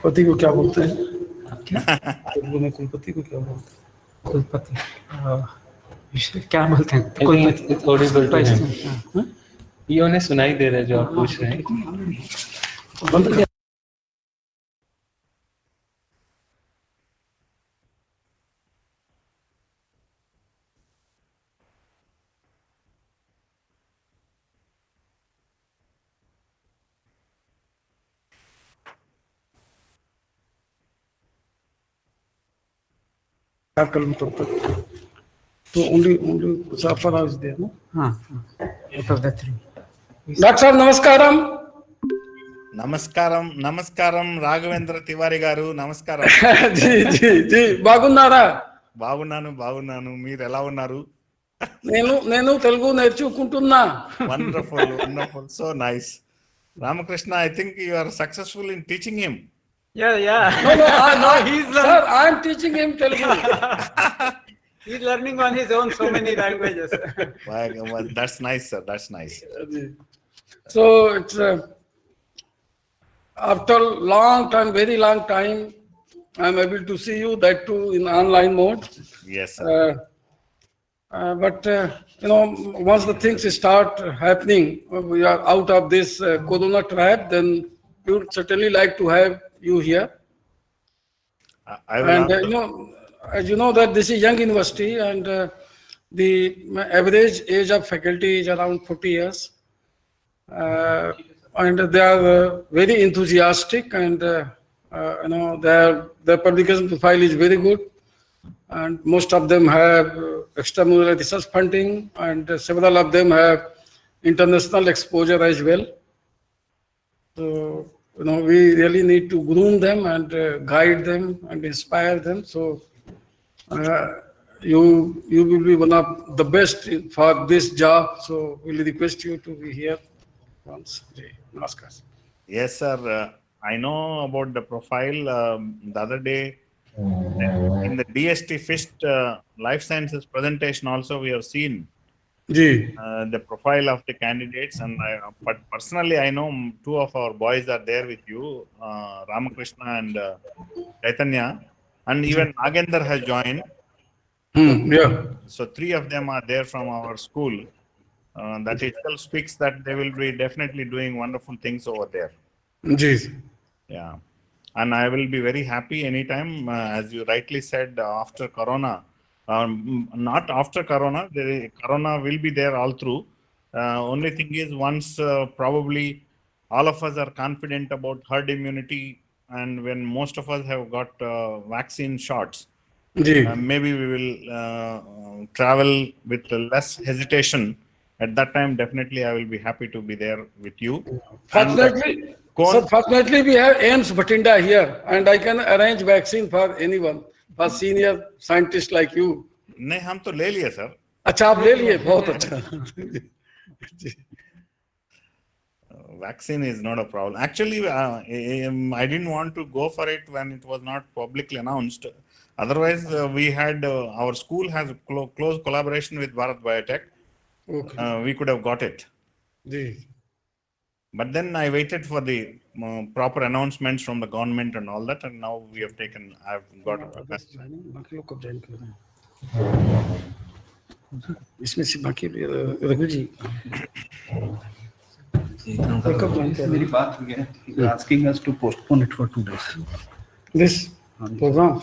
कुलपति को क्या बोलते हैं? तेलुगु में कुलपति को क्या बोलते हैं? कुलपति क्या बोलते हैं? ये उन्हें सुनाई दे रहा है जो आप पूछ रहे हैं। तो only Muzaffar is there, no? Out of the three. Doctor, namaskaram. నమస్కారం రాఘవేంద్ర తివారి గారు నమస్కారం. జీ బాగున్నారా? బాగున్నాను మీరు ఎలా ఉన్నారు? నేను తెలుగు నేర్చుకుంటున్నా. Wonderful so nice. Ramakrishna, I think you are successful in teaching him. Yeah. No, he's learning. Sir, I am teaching him Telugu. He's learning on his own so many languages. Well, that's nice, sir. That's nice. So it's after very long time, I'm able to see you, that too in online mode. Yes, sir. But once the things start happening, we are out of this corona trap, then we would certainly like to have you here. And as you know that this is young university, and the average age of faculty is around 40 years. And they are very enthusiastic, and their publication profile is very good. And most of them have extramural research funding, and several of them have international exposure as well. So, we really need to groom them and guide them and inspire them. So, you will be one of the best for this job. So, we'll request you to be here once. Namaskar. Yes, sir. I know about the profile. The other day, in the DST FIST Life Sciences presentation also, we have seen the profile of the candidates. But personally, I know two of our boys are there with you, Ramakrishna and Chaitanya, and even Nagendra has joined. So 3 of them are there from our school. That itself speaks that they will be definitely doing wonderful things over there. Yeah. And I will be very happy anytime, as you rightly said, after Corona. Not after Corona, Corona will be there all through. Only thing is, once probably all of us are confident about herd immunity, and when most of us have got vaccine shots, जी maybe we will travel with less hesitation. At that time, definitely I will be happy to be there with you. fortunately sir, fortunately we have AIMS Bhatinda here and I can arrange vaccine for anyone, for senior scientist like you. नहीं, हम तो ले लिए sir. अच्छा आप ले लिए, बहुत अच्छा. Vaccine is not a problem. Actually, I didn't want to go for it when it was not publicly announced. Otherwise, we had our school has close collaboration with Bharat Biotech. Okay. We could have got it. Ji. But then I waited for the proper announcements from the government and all that, and now we have taken. I've got it. बाकी लोग कब join कर रहे हैं? इसमें से बाकी रघु जी मेरी बात हुई है. Asking us to postpone it for 2 days. this program.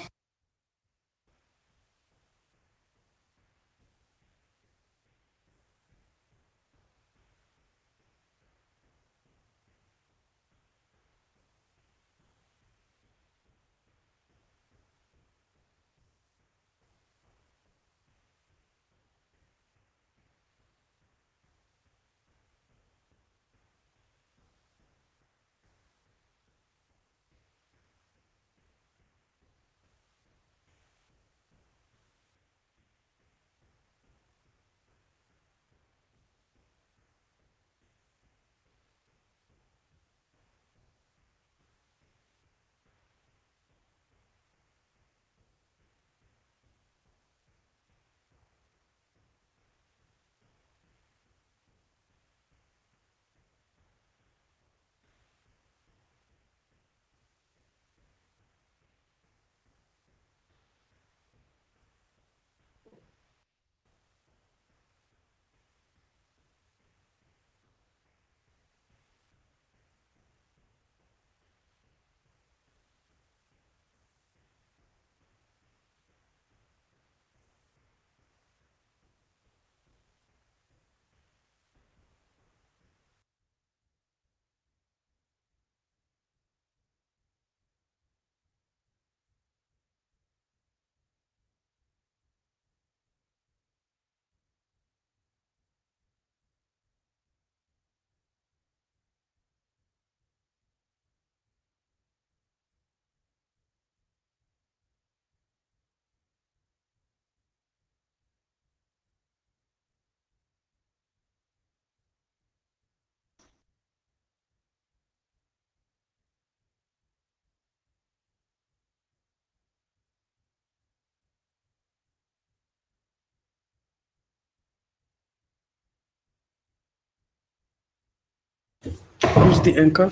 Who is the anchor?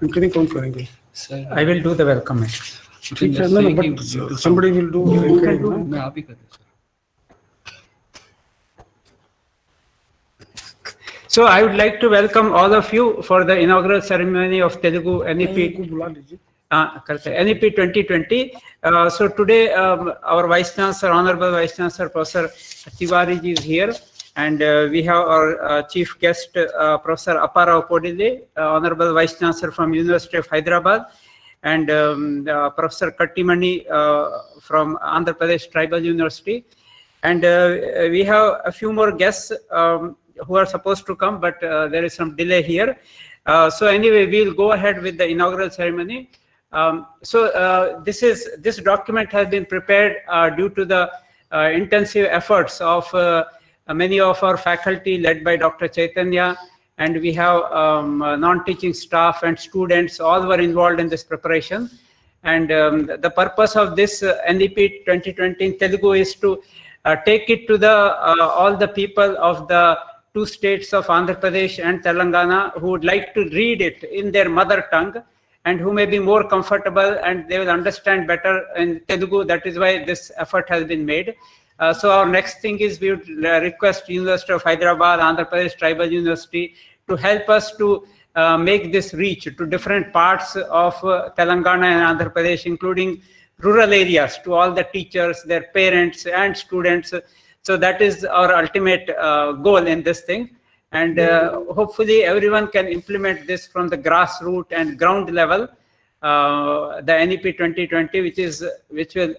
Anchoring कौन करेंगे? I will do the welcome. ठीक है ना, but somebody will do anchoring. मैं आप ही कर दूँ. So I would like to welcome all of you for the inaugural ceremony of Telugu NEP. को बुला लीजिए. NEP 2020. So today our Vice Chancellor, Honorable Vice Chancellor Professor Tiwari ji is here, and we have our chief guest Professor Apara Upodile, Honorable Vice Chancellor from University of Hyderabad, and Professor Kattimani from Andhra Pradesh Tribal University, and we have a few more guests who are supposed to come, but there is some delay here. So anyway, we'll go ahead with the inaugural ceremony. This document has been prepared due to the intensive efforts of many of our faculty led by Dr. Chaitanya, and we have non-teaching staff and students, all were involved in this preparation. And the purpose of this NEP 2020 in Telugu is to take it to all the people of the two states of Andhra Pradesh and Telangana who would like to read it in their mother tongue and who may be more comfortable and they will understand better in Telugu. That is why this effort has been made. So our next thing is we would request University of Hyderabad, Andhra Pradesh Tribal University to help us to make this reach to different parts of Telangana and Andhra Pradesh, including rural areas, to all the teachers, their parents and students. So that is our ultimate goal in this thing. And hopefully everyone can implement this from the grassroots and ground level. the NEP 2020, which will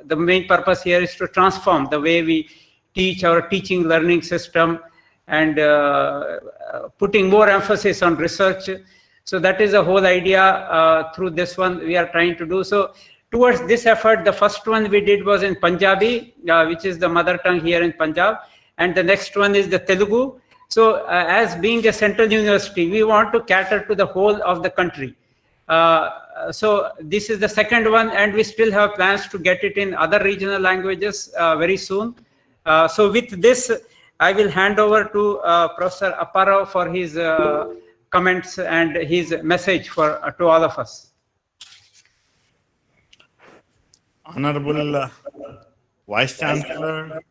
the main purpose here is to transform the way we teach our teaching learning system and putting more emphasis on research. So that is the whole idea through this one we are trying to do. So towards this effort, the first one we did was in Punjabi, which is the mother tongue here in Punjab, and the next one is the Telugu. So as being a central university, we want to cater to the whole of the country. So this is the second one, and we still have plans to get it in other regional languages very soon. So with this, I will hand over to Professor Apparao for his comments and his message to all of us. Honorable Vice Chancellor,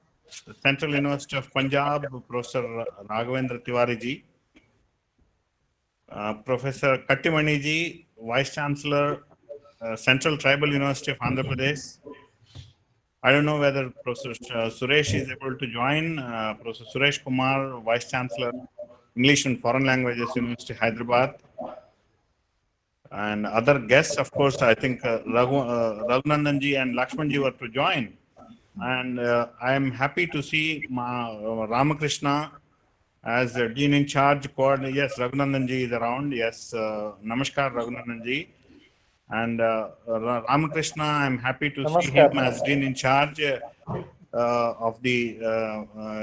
Central University of Punjab, Professor Raghavendra Tiwari ji, Professor Kattimani ji, Vice Chancellor, Central Tribal University of Andhra Pradesh. I don't know whether Professor Suresh is able to join. Professor Suresh Kumar, Vice Chancellor, English and Foreign Languages University, Hyderabad. And other guests, of course, I think Raghunandan ji and Lakshman ji were to join. And I am happy to see Ramakrishna as Dean in Charge. Yes, Raghunandan ji is around. Yes, Namaskar Raghunandan ji. And Ramakrishna, I am happy to see him as Dean in Charge of the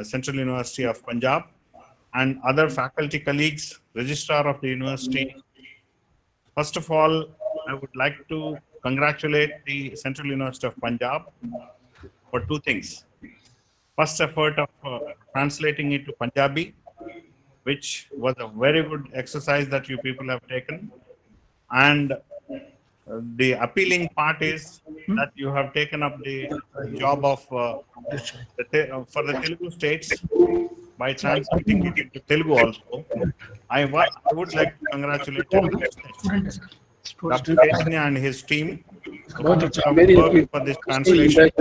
Central University of Punjab, and other faculty colleagues, Registrar of the University. First of all, I would like to congratulate the Central University of Punjab for two things. First effort of translating it to Punjabi, which was a very good exercise that you people have taken. And the appealing part is that you have taken up the job of for the Telugu states by translating it into Telugu also. I would like to congratulate Dr. Chaitanya and his team who have worked for this translation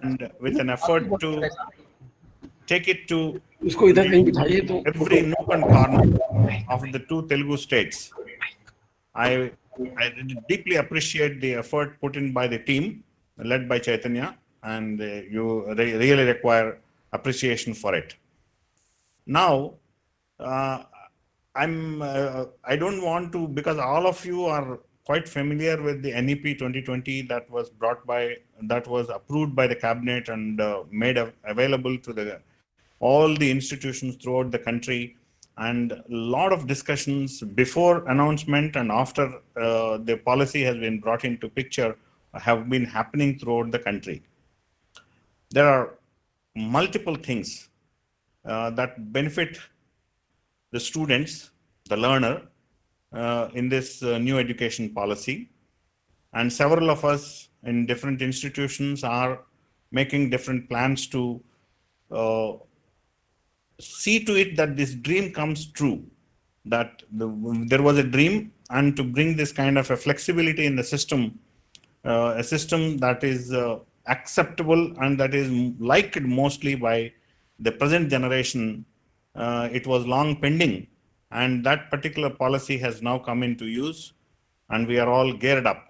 and with an effort to take it to every nook and corner of the two Telugu states. I deeply appreciate the effort put in by the team led by Chaitanya, and you really require appreciation for it. Now, I don't want to, because all of you are quite familiar with the NEP 2020 that was approved by the cabinet and made available to all the institutions throughout the country, and a lot of discussions before announcement and after the policy has been brought into picture have been happening throughout the country. There are multiple things that benefit the students, the learner, in this new education policy. And several of us in different institutions are making different plans to see to it that this dream comes true, that there was a dream, and to bring this kind of a flexibility in the system, a system that is acceptable and that is liked mostly by the present generation. It was long pending, and that particular policy has now come into use, and we are all geared up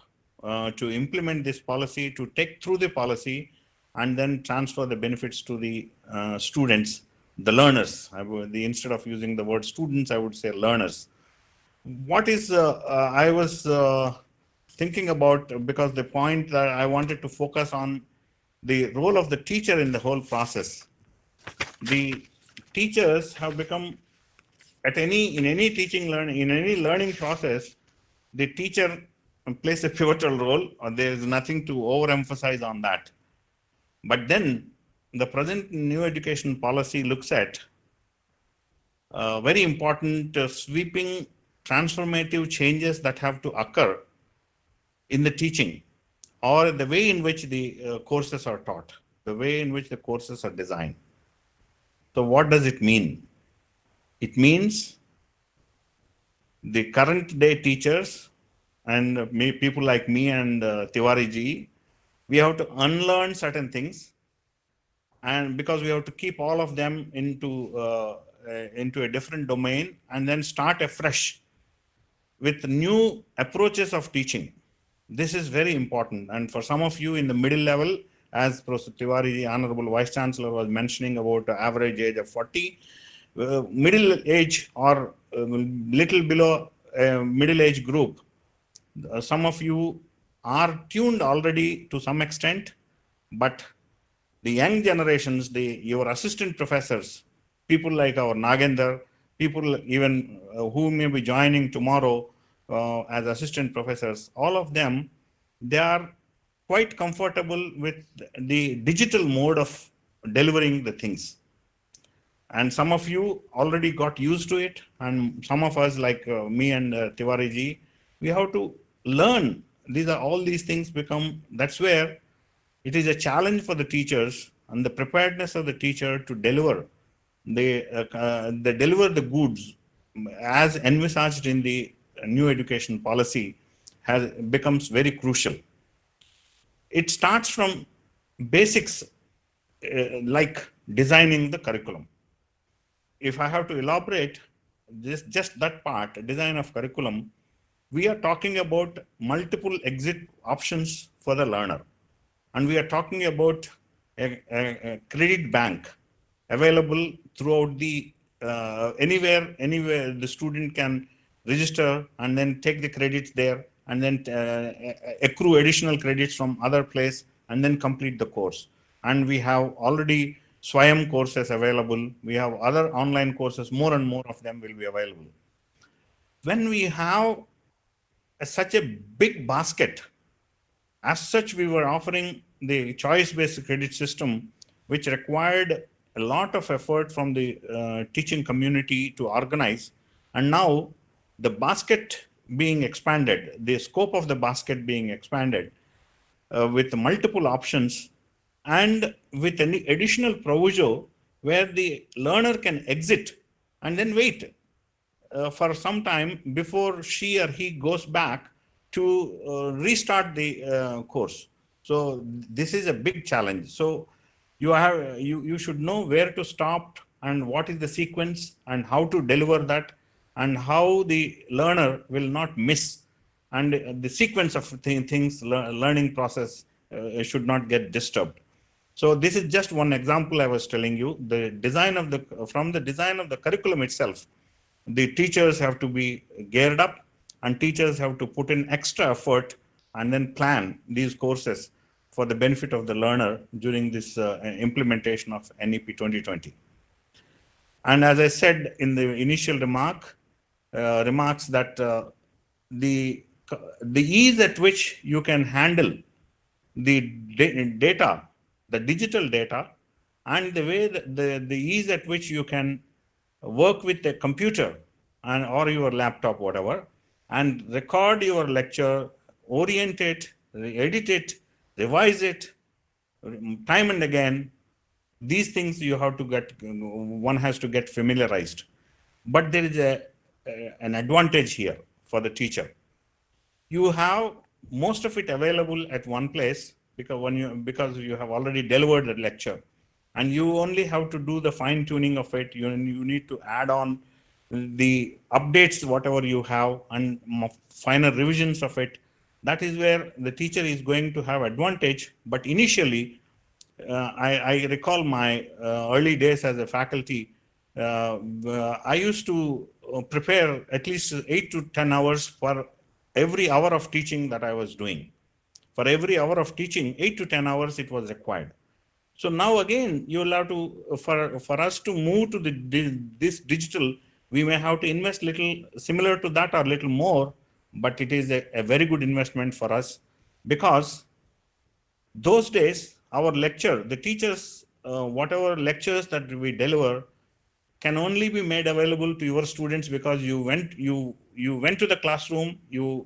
to implement this policy, to take through the policy and then transfer the benefits to the students, the learners. Instead of using the word students, I would say learners. What is I was thinking about, because the point that I wanted to focus on the role of the teacher in the whole process. The teachers have become, in any learning process, the teacher plays a pivotal role, or there is nothing to overemphasize on that. But then the present new education policy looks at very important sweeping transformative changes that have to occur in the teaching, or the way in which the courses are taught, the way in which the courses are designed. So what does it mean? It means the current day teachers and people like me and Tiwari ji, we have to unlearn certain things, and because we have to keep all of them into a different domain and then start afresh with new approaches of teaching. This is very important. And for some of you in the middle level, as Professor Tiwari, the Honorable Vice Chancellor, was mentioning about the average age of 40, middle age or little below middle age group, some of you are tuned already to some extent, but the young generations, your assistant professors, people like our Nagender, people even who may be joining tomorrow as assistant professors, all of them, they are quite comfortable with the digital mode of delivering the things. And some of you already got used to it, and some of us like me and Tiwari ji, we have to learn. All these things become, that's where it is a challenge for the teachers and the preparedness of the teacher to deliver. They deliver the goods as envisaged in the new education policy becomes very crucial. It starts from basics like designing the curriculum. If I have to elaborate just that part, design of curriculum, we are talking about multiple exit options for the learner. And we are talking about a credit bank available throughout the anywhere the student can register and then take the credits there and then accrue additional credits from other place and then complete the course. And we have already Swayam courses available. We have other online courses, more and more of them will be available. When we have such a big basket, as such, we were offering the choice-based credit system, which required a lot of effort from the teaching community to organize. And now the basket being expanded, the scope of the basket being expanded with multiple options and with any additional proviso where the learner can exit and then wait for some time before she or he goes back to restart the course. So this is a big challenge. So you should know where to stop and what is the sequence and how to deliver that and how the learner will not miss, and the sequence of things, learning process should not get disturbed. So this is just one example I was telling you. The design of from the design of the curriculum itself, the teachers have to be geared up and teachers have to put in extra effort and then plan these courses for the benefit of the learner during this implementation of NEP 2020. And as I said in the initial remarks that the ease at which you can handle the data, the digital data, and the way the ease at which you can work with a computer and or your laptop, whatever, and record your lecture, orient it, edit it, revise it, time and again. These things you have to one has to get familiarized. But there is an advantage here for the teacher. You have most of it available at one place because you have already delivered the lecture, and you only have to do the fine tuning of it. You need to add on the updates, whatever you have, and final revisions of it. That is where the teacher is going to have advantage. But initially, I recall my early days as a faculty. I used to prepare at least 8 to 10 hours for every hour of teaching that I was doing. For every hour of teaching, 8 to 10 hours it was required. So now again, you will have to, for us to move to this digital, we may have to invest little similar to that or little more, but it is a very good investment for us, because those days, our lecture, the teachers, whatever lectures that we deliver can only be made available to your students because you went to the classroom, you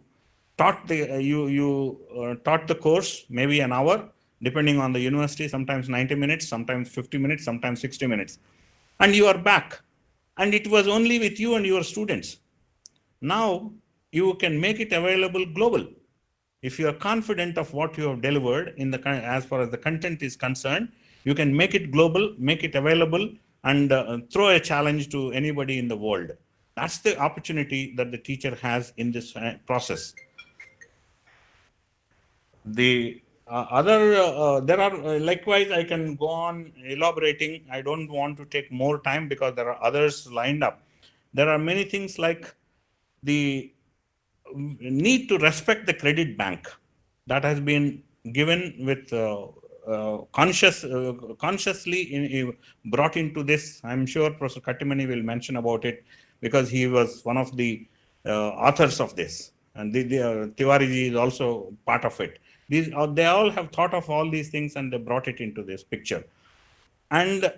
taught taught the course, maybe an hour, depending on the university, sometimes 90 minutes, sometimes 50 minutes, sometimes 60 minutes, and you are back. And it was only with you and your students. Now you can make it available global. If you are confident of what you have delivered as far as the content is concerned, you can make it global, make it available, and throw a challenge to anybody in the world. That's the opportunity that the teacher has in this process. The there are likewise, I can go on elaborating. I don't want to take more time because there are others lined up. There are many things like the need to respect the credit bank that has been given with consciously brought into this. I'm sure Professor Kattimani will mention about it because he was one of the authors of this, and Tiwari is also part of it. These they all have thought of all these things and they brought it into this picture. And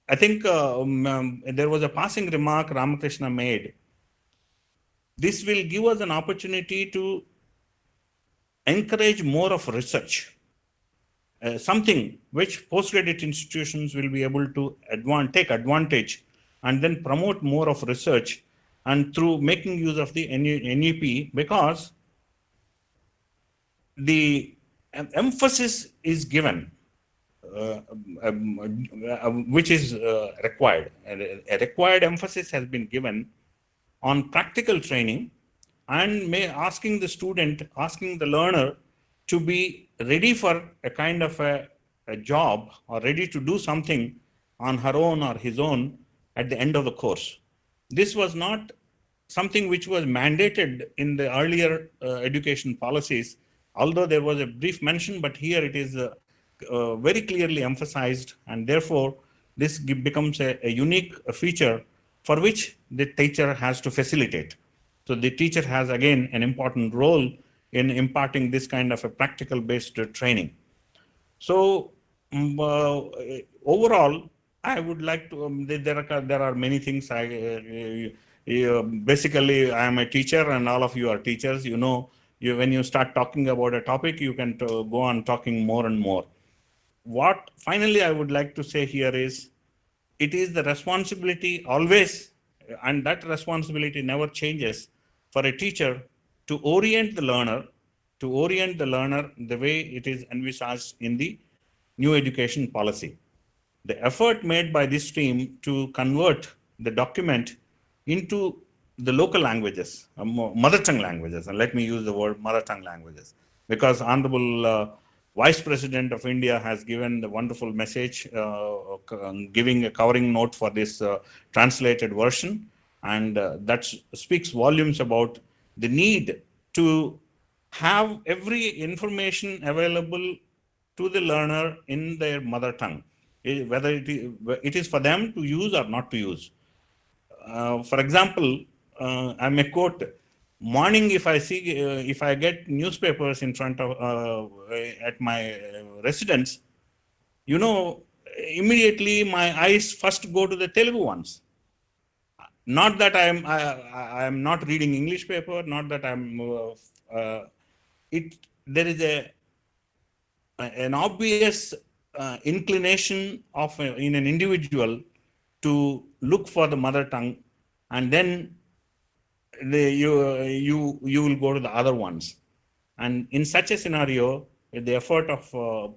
I think there was a passing remark Ramakrishna made. This will give us an opportunity to encourage more of research, something which postgraduate institutions will be able to take advantage and then promote more of research, and through making use of the NEP, because the emphasis is given, which is required. A required emphasis has been given on practical training and asking the learner to be ready for a kind of a job or ready to do something on her own or his own at the end of the course. This was not something which was mandated in the earlier education policies, although there was a brief mention, but here it is very clearly emphasized, and therefore this becomes a unique feature for which the teacher has to facilitate. So the teacher has again an important role in imparting this kind of a practical based training. So overall, I would like to, there are many things. Basically, I am a teacher and all of you are teachers. You know, when you start talking about a topic, you can go on talking more and more. What finally I would like to say here is, it is the responsibility always, and that responsibility never changes, for a teacher to orient the learner the way it is envisaged in the new education policy. The effort made by this team to convert the document into the local languages, mother tongue languages, and let me use the word mother tongue languages, because Honorable Vice President of India has given the wonderful message, giving a covering note for this translated version, and that speaks volumes about the need to have every information available to the learner in their mother tongue, whether it is for them to use or not to use. For example, I may quote, morning, if I get newspapers in front of at my residence, you know, immediately my eyes first go to the Telugu ones. Not that I am not reading English paper, not that there is an obvious inclination in an individual to look for the mother tongue, and then you will go to the other ones. And in such a scenario, with the effort of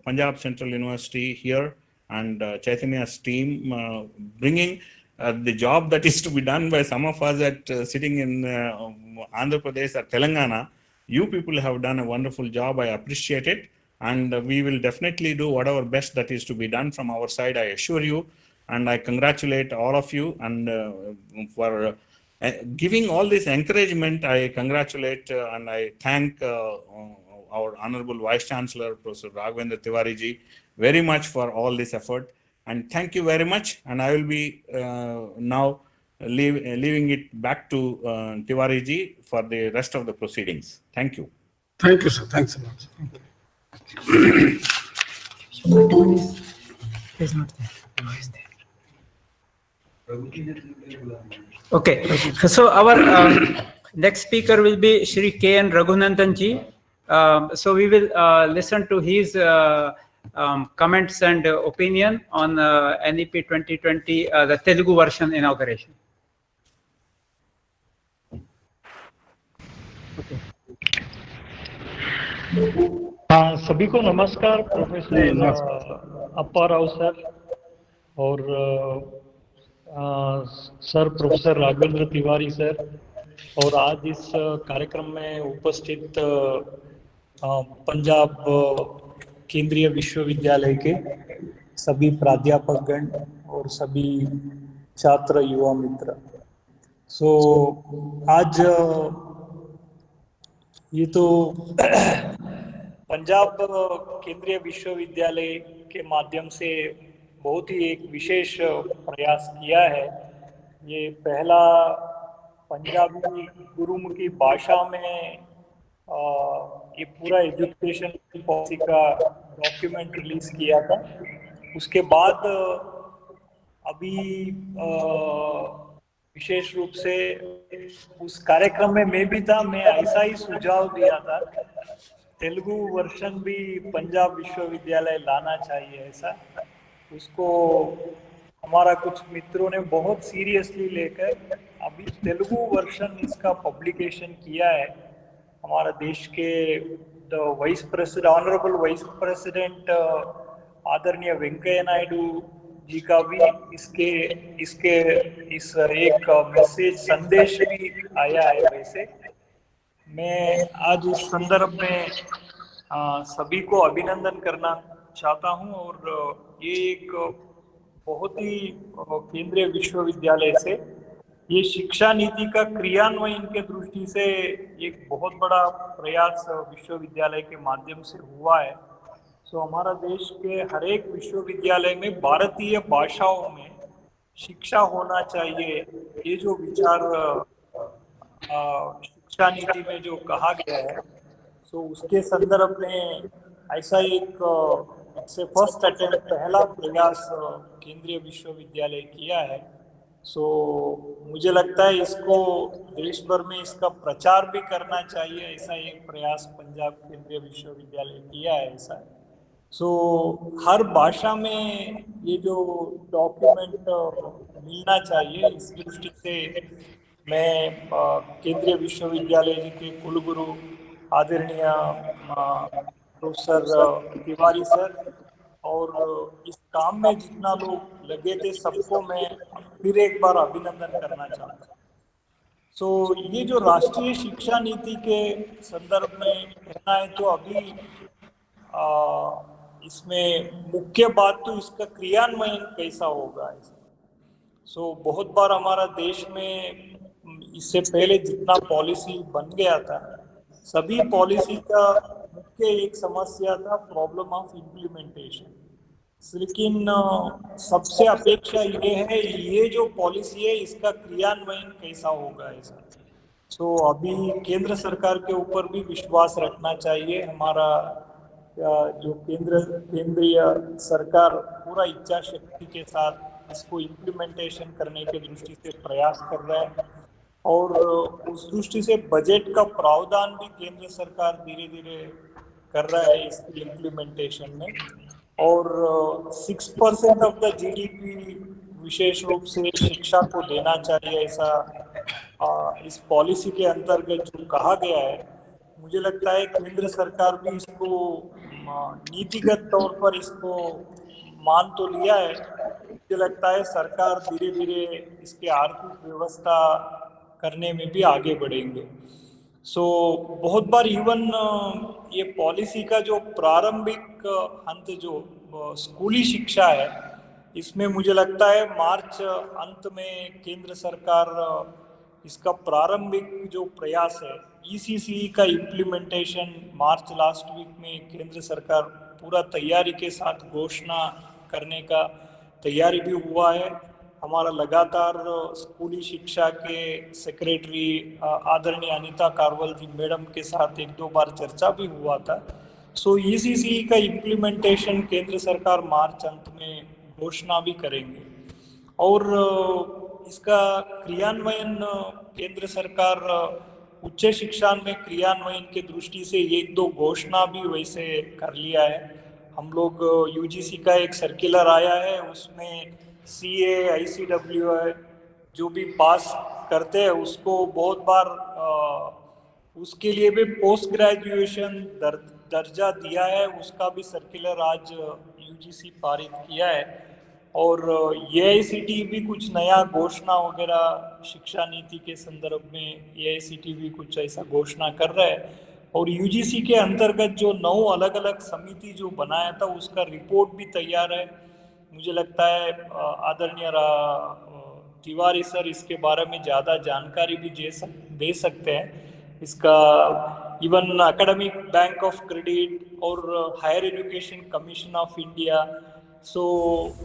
Punjab Central University here and Chaitanya's team bringing the job that is to be done by some of us at sitting in Andhra Pradesh or Telangana, you people have done a wonderful job. I appreciate it, and we will definitely do whatever best that is to be done from our side, I assure you. And I congratulate all of you, and for giving all this encouragement. I congratulate and I thank our Honorable Vice Chancellor, Professor Raghavendra Tiwari ji, very much for all this effort. And thank you very much. And I will be now leaving it back to Tiwari ji for the rest of the proceedings. Thank you. Thank you, sir. Thanks a lot. Is not there. No, is there. Okay, so our next speaker will be Shri K.N. Raghunandan ji. So we will listen to his comments and opinion on NEP 2020, the Telugu version inauguration. Okay. सभी को नमस्कार, professor अप्पा Rao sir और sir professor Raghavendra Tiwari sir और आज इस कार्यक्रम में उपस्थित पंजाब केंद्रीय विश्वविद्यालय के सभी प्राध्यापकगण और सभी छात्र युवा मित्र। सो आज ये तो पंजाब केंद्रीय विश्वविद्यालय के माध्यम से बहुत ही एक विशेष प्रयास किया है। ये पहला पंजाबी गुरुमुखी भाषा में ये पूरा एजुकेशन पॉलिसी का डॉक्यूमेंट रिलीज किया था। उसके बाद अभी विशेष रूप से उस कार्यक्रम में मैं भी था, मैं ऐसा ही सुझाव दिया था तेलुगु वर्जन भी पंजाब विश्वविद्यालय लाना चाहिए ऐसा। उसको हमारा कुछ मित्रों ने बहुत सीरियसली लेकर अभी तेलुगु वर्जन इसका पब्लिकेशन किया है। हमारा देश के vice president honourable vice president आदरणीय वेंकैया नायडू जी का भी इसके इस एक मैसेज संदेश भी आया है। वैसे मैं आज इस संदर्भ में सभी को अभिनंदन करना चाहता हूं और ये एक बहुत ही केंद्रीय विश्वविद्यालय से ये शिक्षा नीति का क्रियान्वयन के दृष्टि से एक बहुत बड़ा प्रयास विश्वविद्यालय के माध्यम से हुआ है। सो हमारा देश के हर एक विश्वविद्यालय में भारतीय भाषाओं में शिक्षा होना चाहिए, ये जो विचार शिक्षा नीति में जो कहा गया है, सो उसके संदर्भ में ऐसा एक से फर्स्ट अटेम्प्ट पहला प्रयास केंद्रीय विश्वविद्यालय किया है। सो मुझे लगता है इसको देश भर में इसका प्रचार भी करना चाहिए, ऐसा एक प्रयास पंजाब केंद्रीय विश्वविद्यालय किया है ऐसा। सो हर भाषा में ये जो डॉक्यूमेंट मिलना चाहिए, इस दृष्टि से मैं केंद्रीय विश्वविद्यालय जी के कुलगुरु आदरणीय प्रोफेसर तिवारी सर और इस काम में जितना लोग लगे थे सबको मैं फिर एक बार अभिनंदन करना चाहता हूँ। सो ये जो राष्ट्रीय शिक्षा नीति के संदर्भ में कहना है तो अभी इसमें मुख्य बात तो इसका क्रियान्वयन कैसा होगा। सो बहुत बार हमारा देश में इससे पहले जितना पॉलिसी बन गया था, सभी पॉलिसी का मुख्य एक समस्या था प्रॉब्लम ऑफ इम्प्लीमेंटेशन। लेकिन सबसे अपेक्षा ये है ये जो पॉलिसी है इसका क्रियान्वयन कैसा होगा ऐसा। सो अभी केंद्र सरकार के ऊपर भी विश्वास रखना चाहिए। हमारा जो केंद्रीय सरकार पूरा इच्छा शक्ति के साथ इसको इम्प्लीमेंटेशन करने के दृष्टि से प्रयास कर रहा है और उस दृष्टि से बजट का प्रावधान भी केंद्र सरकार धीरे धीरे कर रहा है इसकी इम्प्लीमेंटेशन में। और 6% ऑफ द जीडीपी विशेष रूप से शिक्षा को देना चाहिए ऐसा इस पॉलिसी के अंतर्गत जो कहा गया है। मुझे लगता है केंद्र सरकार भी इसको नीतिगत तौर पर इसको मान तो लिया है। मुझे लगता है सरकार धीरे धीरे इसके आर्थिक व्यवस्था करने में भी आगे बढ़ेंगे। सो बहुत बार इवन ये पॉलिसी का जो प्रारंभिक अंत जो स्कूली शिक्षा है, इसमें मुझे लगता है मार्च अंत में केंद्र सरकार इसका प्रारंभिक जो प्रयास है ईसीसी का इम्प्लीमेंटेशन मार्च लास्ट वीक में केंद्र सरकार पूरा तैयारी के साथ घोषणा करने का तैयारी भी हुआ है। हमारा लगातार स्कूली शिक्षा के सेक्रेटरी आदरणीय अनीता कारवल जी मैडम के साथ एक दो बार चर्चा भी हुआ था। सो ईसीसी का इम्प्लीमेंटेशन केंद्र सरकार मार्च अंत में घोषणा भी करेंगे और इसका क्रियान्वयन केंद्र सरकार उच्च शिक्षा में क्रियान्वयन के दृष्टि से एक दो घोषणा भी वैसे कर लिया है। हम लोग यूजीसी का एक सर्कुलर आया है, उसमें सीए आईसीडब्ल्यू जो भी पास करते हैं उसको बहुत बार उसके लिए भी पोस्ट ग्रेजुएशन दर्जा दिया है, उसका भी सर्कुलर आज यूजीसी पारित किया है। और एआईसीटी भी कुछ नया घोषणा वगैरह शिक्षा नीति के संदर्भ में एआईसीटी भी कुछ ऐसा घोषणा कर रहा है। और यूजीसी के अंतर्गत जो 9 अलग अलग समिति जो बनाया था उसका रिपोर्ट भी तैयार है। मुझे लगता है आदरणीय तिवारी सर इसके बारे में ज़्यादा जानकारी भी दे सकते हैं। इसका even academic bank of credit और higher education commission of India, so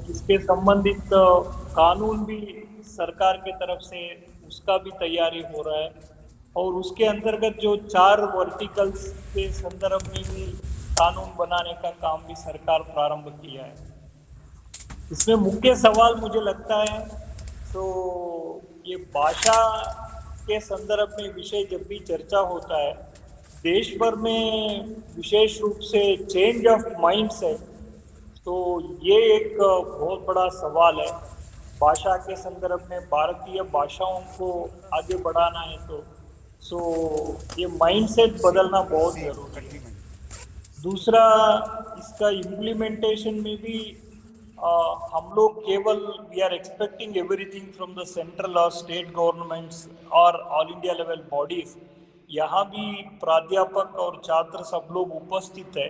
इसके संबंधित कानून भी सरकार के तरफ से उसका भी तैयारी हो रहा है। और उसके अंतर्गत जो 4 वर्टिकल्स के संदर्भ में भी कानून बनाने का काम भी सरकार प्रारंभ किया है। इसमें मुख्य सवाल मुझे लगता है तो ये भाषा के संदर्भ में विषय जब भी चर्चा होता है देश भर में विशेष रूप से चेंज ऑफ माइंडसेट, तो ये एक बहुत बड़ा सवाल है। भाषा के संदर्भ में भारतीय भाषाओं को आगे बढ़ाना है तो ये माइंडसेट बदलना बहुत जरूरी है। दूसरा, इसका इम्प्लीमेंटेशन में भी हम लोग केवल we are expecting everything from the central और स्टेट गवर्नमेंट्स और ऑल इंडिया लेवल बॉडीज, यहाँ भी प्राध्यापक और छात्र सब लोग उपस्थित है।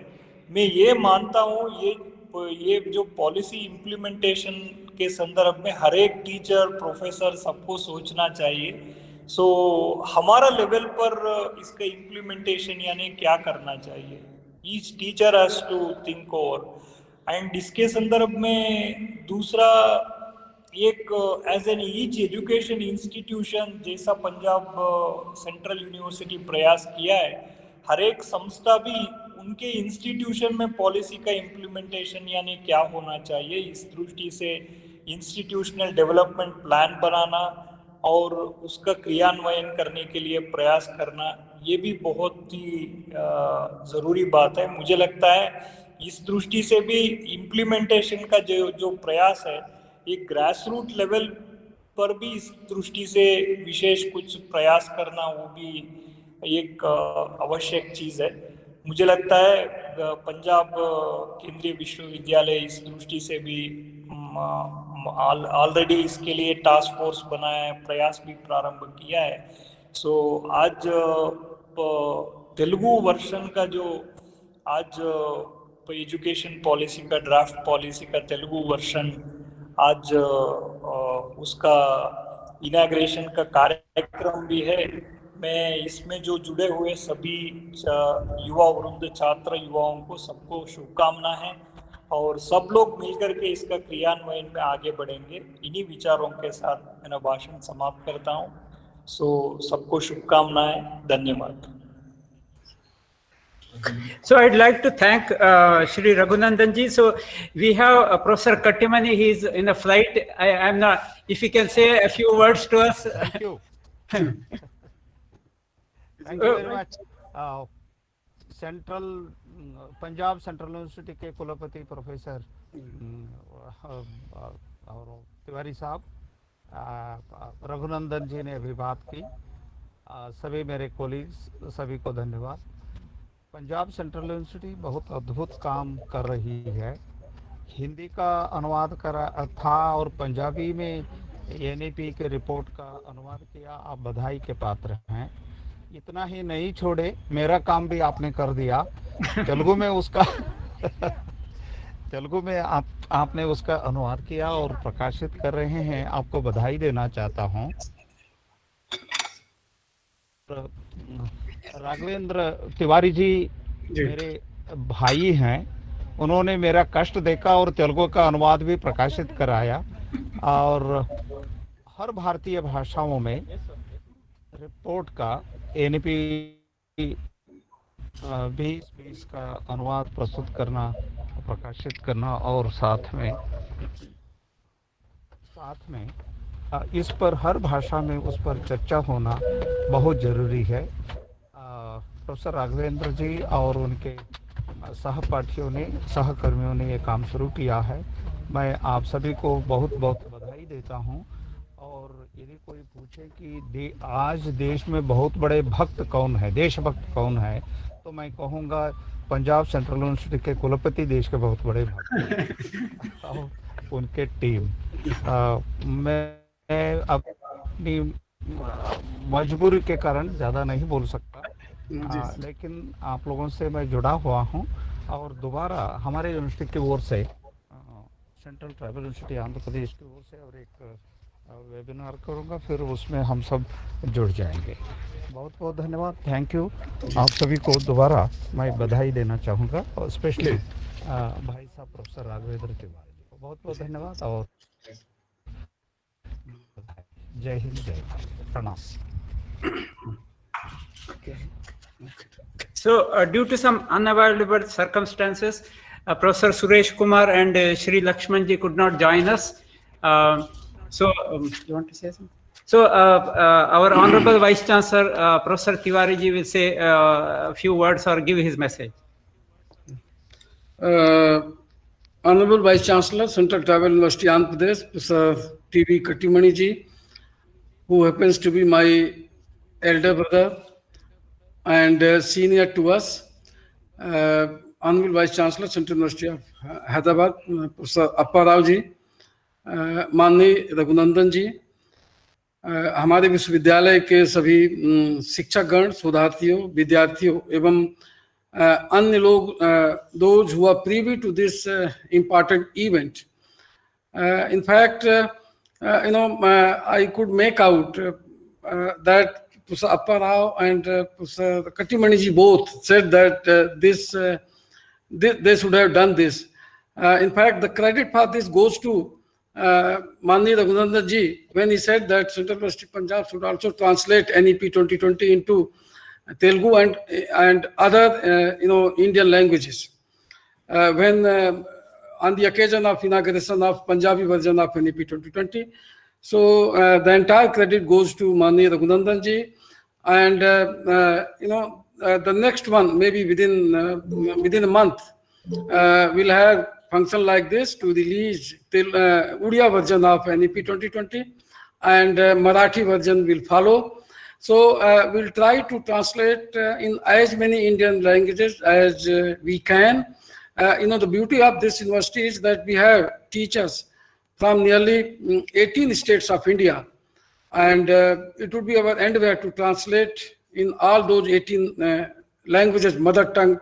मैं ये मानता हूँ ये जो पॉलिसी इम्प्लीमेंटेशन के संदर्भ में हर एक टीचर प्रोफेसर सबको सोचना चाहिए। हमारा लेवल पर इसका इम्प्लीमेंटेशन यानी क्या करना चाहिए, each teacher has to think over. And इसके संदर्भ में दूसरा एक as an each education institution जैसा पंजाब सेंट्रल यूनिवर्सिटी प्रयास किया है, हर एक संस्था भी उनके इंस्टीट्यूशन में पॉलिसी का इम्प्लीमेंटेशन यानी क्या होना चाहिए इस दृष्टि से इंस्टीट्यूशनल डेवलपमेंट प्लान बनाना और उसका क्रियान्वयन करने के लिए प्रयास करना, ये भी बहुत ही ज़रूरी बात है। मुझे लगता है इस दृष्टि से भी इम्प्लीमेंटेशन का जो प्रयास है एक ग्रास रूट लेवल पर भी इस दृष्टि से विशेष कुछ प्रयास करना वो भी एक आवश्यक चीज़ है। मुझे लगता है पंजाब केंद्रीय विश्वविद्यालय इस दृष्टि से भी ऑलरेडी इसके लिए टास्क फोर्स बनाया है, प्रयास भी प्रारंभ किया है। आज तेलुगु वर्जन का जो आज एजुकेशन पॉलिसी का ड्राफ्ट पॉलिसी का तेलुगु वर्जन आज उसका इनॉग्रेशन का कार्यक्रम भी है। मैं इसमें जो जुड़े हुए सभी युवा वृंद छात्र युवाओं को सबको शुभकामना है और सब लोग मिलकर के इसका क्रियान्वयन में आगे बढ़ेंगे। इन्हीं विचारों के साथ मेरा भाषण समाप्त करता हूँ। सबको शुभकामनाएं, धन्यवाद। So I'd like to thank Shri Raghunandan ji. So we have Professor Kattimani. He's in a flight. I'm not. If he can say a few words to us. Thank you. Thank you very much. Punjab central university के कुलपति professor Tiwari साहब, रघुनंदन जी ने अभी बात की, सभी मेरे colleagues सभी को धन्यवाद। पंजाब सेंट्रल यूनिवर्सिटी बहुत अद्भुत काम कर रही है। हिंदी का अनुवाद करा था और पंजाबी में NEP के रिपोर्ट का अनुवाद किया। आप बधाई के पात्र हैं। इतना ही नहीं छोड़े, मेरा काम भी आपने कर दिया। तेलुगु में उसका तेलुगु में आपने उसका अनुवाद किया और प्रकाशित कर रहे हैं। आपको बधाई देना चाहता हूँ। राघवेंद्र तिवारी जी मेरे भाई हैं। उन्होंने मेरा कष्ट देखा और तेलुगु का अनुवाद भी प्रकाशित कराया और हर भारतीय भाषाओं में रिपोर्ट का NEP 2020 का अनुवाद प्रस्तुत करना, प्रकाशित करना और साथ में इस पर हर भाषा में उस पर चर्चा होना बहुत ज़रूरी है। प्रोफेसर राघवेंद्र जी और उनके सहपाठियों ने, सहकर्मियों ने ये काम शुरू किया है। मैं आप सभी को बहुत बहुत बधाई देता हूँ। और यदि कोई पूछे कि आज देश में बहुत बड़े भक्त कौन है, देशभक्त कौन है, तो मैं कहूँगा पंजाब सेंट्रल यूनिवर्सिटी के कुलपति देश के बहुत बड़े भक्त हैं। उनके टीम। मैं अपनी मजबूरी के कारण ज़्यादा नहीं बोल सकता, लेकिन आप लोगों से मैं जुड़ा हुआ हूँ और दोबारा हमारे यूनिवर्सिटी की ओर से, central tribal university Andhra Pradesh की ओर से और एक वेबिनार करूँगा, फिर उसमें हम सब जुड़ जाएंगे। बहुत बहुत धन्यवाद, थैंक यू। आप सभी को दोबारा मैं बधाई देना चाहूँगा और स्पेशली भाई साहब प्रोफेसर राघवेंद्र तिवारी जी को बहुत बहुत धन्यवाद और जय हिंद, जय भारत, प्रणाम। So, due to some unavoidable circumstances, Professor Suresh Kumar and Shri Lakshmanji could not join us. You want to say something? So, our Honorable Vice Chancellor, Professor Tiwari ji, will say a few words or give his message. Honorable Vice Chancellor, Central Tribal University, Andhra Pradesh, Professor T.V. Kattimani ji, who happens to be my elder brother and senior to us, Honorable Vice Chancellor, Central University of Hyderabad, Professor Appa Rao ji, माननीय रघुनंदन जी, हमारे विश्वविद्यालय के सभी शिक्षकगण, शोधार्थियों, विद्यार्थियों एवं अन्य लोग, those who are privy to this important event. In fact, I could make out that Professor Appa Rao and Professor Kattimani ji both said that they should have done this. In fact, the credit for this goes to Mani Raghunandan ji when he said that Central University of Punjab should also translate NEP-2020 into Telugu and other Indian languages. When on the occasion of inauguration of Punjabi version of NEP-2020, so the entire credit goes to Mani Raghunandan ji, and the next one maybe within a month we'll have function like this to release till Udiya version of NEP 2020, and Marathi version will follow. So we'll try to translate in as many Indian languages as we can. The beauty of this university is that we have teachers from nearly 18 states of India, and it would be our endeavor to translate in all those 18 languages, mother tongue,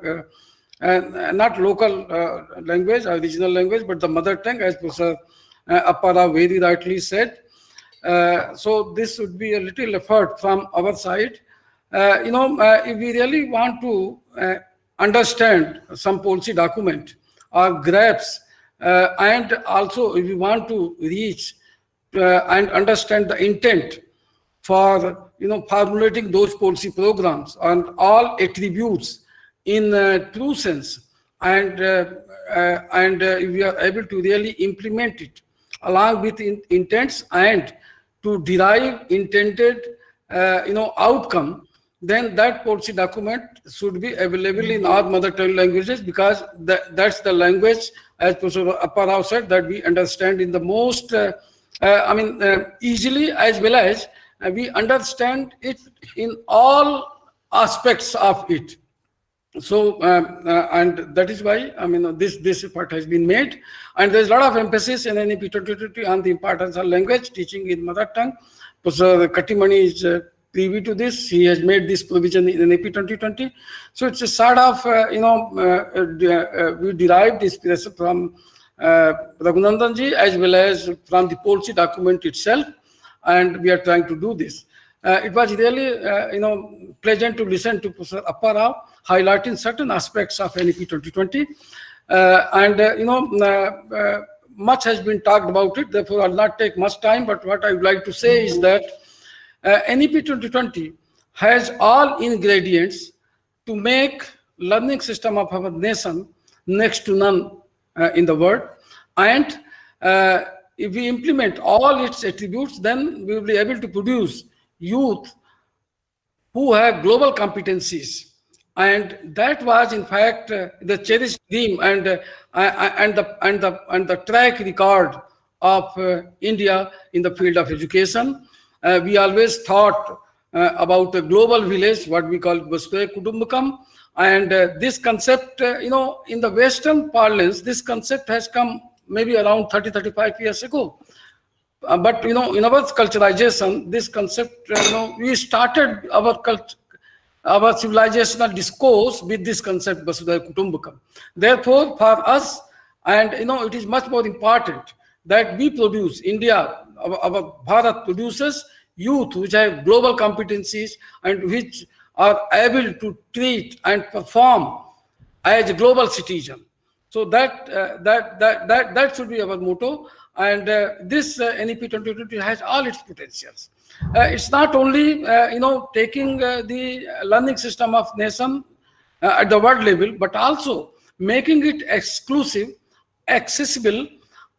not local language or regional language, but the mother tongue, as Professor Appa Rao very rightly said. So this would be a little effort from our side. If we really want to understand some policy document or grasp, and also if we want to reach and understand the intent for formulating those policy programs and all attributes in true sense, and if we are able to really implement it along with intents and to derive intended outcome, then that policy document should be available in our mother tongue languages, because that's the language, as Professor Appa Rao said, that we understand in the most easily, as well as we understand it in all aspects of it. So and that is why this effort has been made, and there's a lot of emphasis in NEP 2020 on the importance of language teaching in mother tongue. Professor Kattimani is privy to this. He has made this provision in NEP 2020. So it's a sort of we derived inspiration from Raghunandan ji as well as from the policy document itself, and we are trying to do this. It was really pleasant to listen to Professor Appa Rao highlighting certain aspects of NEP 2020, and much has been talked about it, therefore I'll not take much time, but what I would like to say is that NEP 2020 has all ingredients to make learning system of our nation next to none in the world, and if we implement all its attributes, then we will be able to produce youth who have global competencies. And that was, in fact, the cherished dream and the track record of India in the field of education. We always thought about a global village, what we call Vasudhaiva Kutumbakam, and this concept, in the Western parlance, this concept has come maybe around 30-35 years ago. But in our culturalization, this concept, we started our civilizational discourse with this concept, Vasudhaiva Kutumbakam. Therefore, for us, and it is much more important that we produce, India, our Bharat produces youth which have global competencies and which are able to treat and perform as a global citizen. So that should be our motto. And this NEP 2020 has all its potentials. It's not only taking the learning system of nation at the world level, but also making it exclusive, accessible,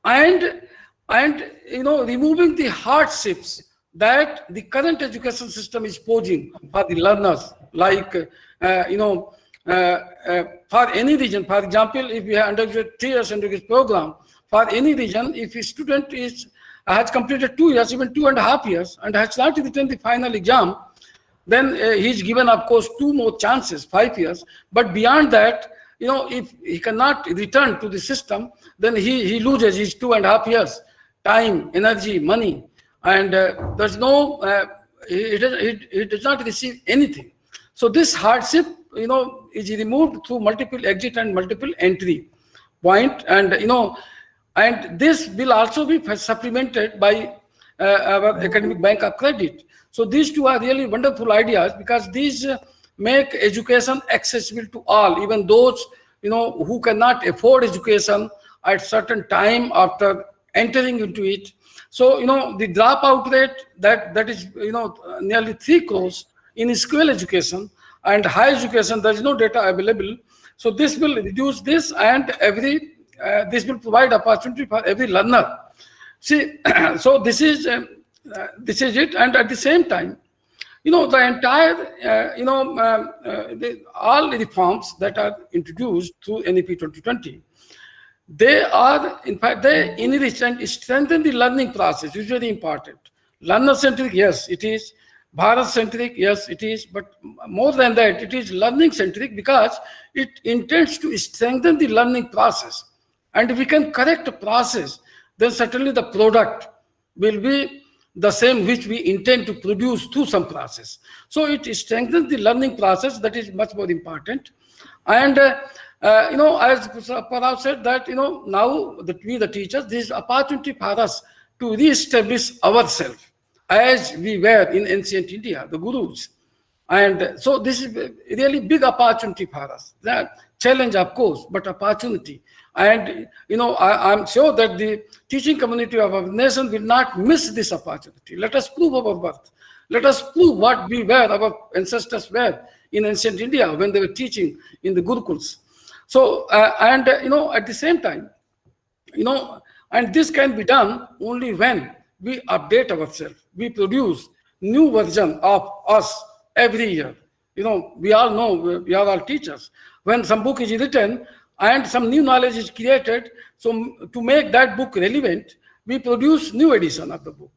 and removing the hardships that the current education system is posing for the learners. Like for any region, for example, if we have undergraduate 3 years undergraduate program, for any region, if a student has completed 2 years, even 2.5 years, and has not written the final exam, then he's given, of course, 2 more chances, 5 years. But beyond that, if he cannot return to the system, then he loses his 2.5 years, time, energy, money, and there's no, he does not receive anything. So this hardship, is removed through multiple exit and multiple entry point, and and this will also be supplemented by our academic bank of credit. So these two are really wonderful ideas, because these make education accessible to all, even those who cannot afford education at certain time after entering into it. So the dropout rate that is nearly 3 crores in school education, and higher education there is no data available. So this will reduce this, and this will provide opportunity for every learner. See, so this is it, and at the same time, the entire all reforms that are introduced through NEP 2020, they are, in fact, they enrich and strengthen the learning process, which is very important. Learner-centric, yes, it is. Bharat-centric, yes, it is. But more than that, it is learning-centric, because it intends to strengthen the learning process. And if we can correct the process, then certainly the product will be the same which we intend to produce through some process. So it strengthens the learning process, that is much more important. And as Parag said, that now that we the teachers, this is opportunity for us to re-establish ourselves as we were in ancient India, the gurus. And so this is a really big opportunity for us. That challenge, of course, but opportunity. And I'm sure that the teaching community of our nation will not miss this opportunity. Let us prove our worth. Let us prove what we were, our ancestors were in ancient India when they were teaching in the Gurukuls. So, at the same time, and this can be done only when we update ourselves. We produce new version of us every year. We all know, we are all teachers. When some book is written and some new knowledge is created, so to make that book relevant, we produce new edition of the book.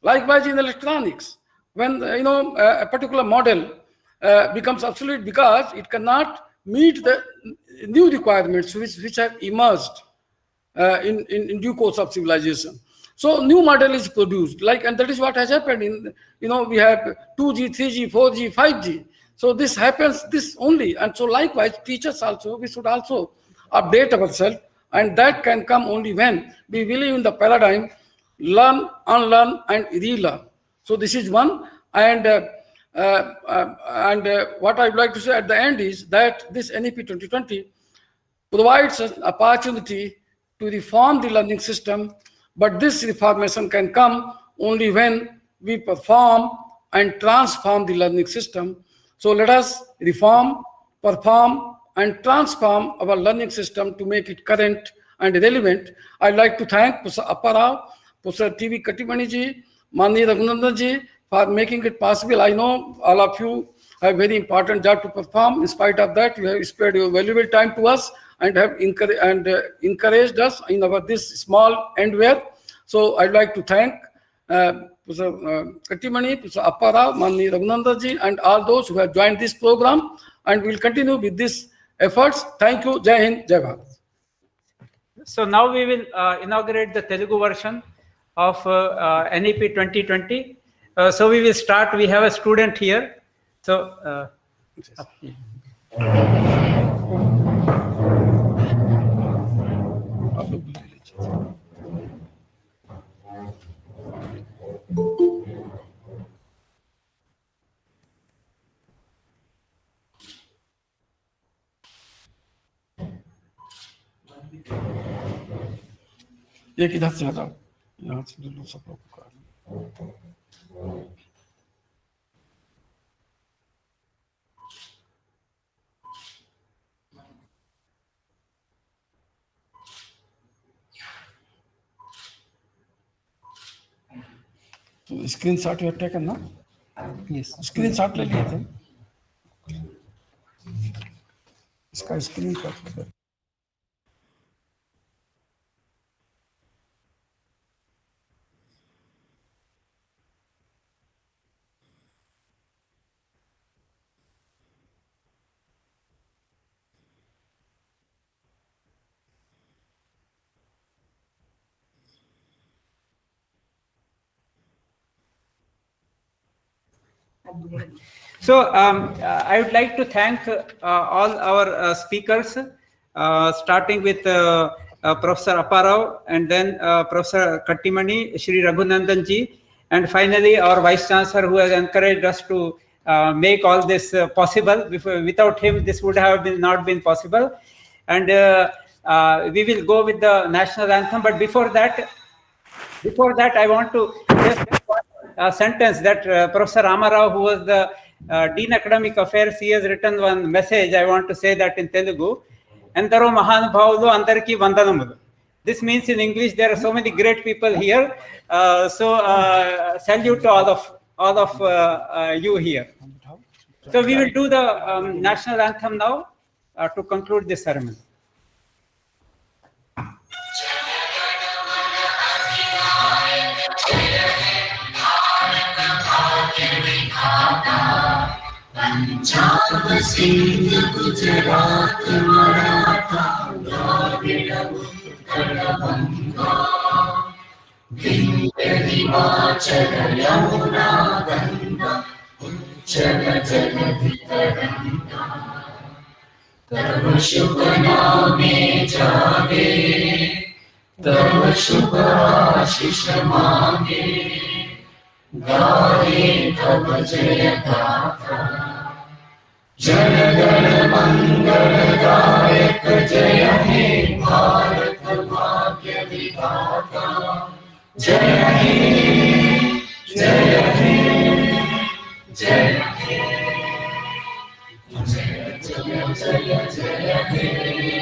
Likewise in electronics, when a particular model becomes obsolete because it cannot meet the new requirements which have emerged in due course of civilization. So new model is produced, and that is what has happened in, we have 2G, 3G, 4G, 5G. So this happens, this only. And so likewise, teachers also, we should also update ourselves, and that can come only when we believe in the paradigm, learn, unlearn, and relearn. So this is one. And what I'd like to say at the end is that this NEP 2020 provides an opportunity to reform the learning system, but this reformation can come only when we perform and transform the learning system. So let us reform, perform, and transform our learning system to make it current and relevant. I'd like to thank Professor Appara, Professor T.V. Kattimani-ji, Mani Raghunandan-ji for making it possible. I know all of you have a very important job to perform. In spite of that, you have spared your valuable time to us and have encouraged us in our this small endeavor. So I'd like to thank Professor Kattimani, Professor Appara, Mani Raghunandan-ji, and all those who have joined this program, and we'll continue with these efforts. Thank you. Jai Hind, Jai Bharat. So now we will inaugurate the Telugu version of NEP 2020. So we will start. We have a student here. So. आप लोग भी ले लीजिए। एक इधर से हटाओ, यहाँ से ले लो सब लोग का। तो स्क्रीन शॉट यू टेकन ना? Yes. स्क्रीन शॉट ले लिए थे, इसका screen shot. So I would like to thank all our speakers, starting with Professor Apparao, and then Professor Kattimani, Shri Raghunandan ji, and finally our Vice Chancellor, who has encouraged us to make all this possible. Without him, this would have not been possible. And we will go with the national anthem. But before that, I want to just a sentence that Professor Ramarao, who was the Dean Academic Affairs, he has written one message. I want to say that in Telugu. Endaro Mahanubhavudu Andarki Vandanamudu. This means in English there are so many great people here. Salute to all of you here. So we will do the national anthem now to conclude this ceremony. Punjab Sindh Gujarat Maratha Dravida Utkala Banga Vindhya Himachal Yamuna Ganga उच्चल जलधि तरंगा तव शुभ नामे जागे तव शुभ आशीष मांगे गाये तव जय गाथा जन गण मंगलदायक जय हे भारत भाग्य विधाता जय हे जय हे जय हे जय जय जय जय हे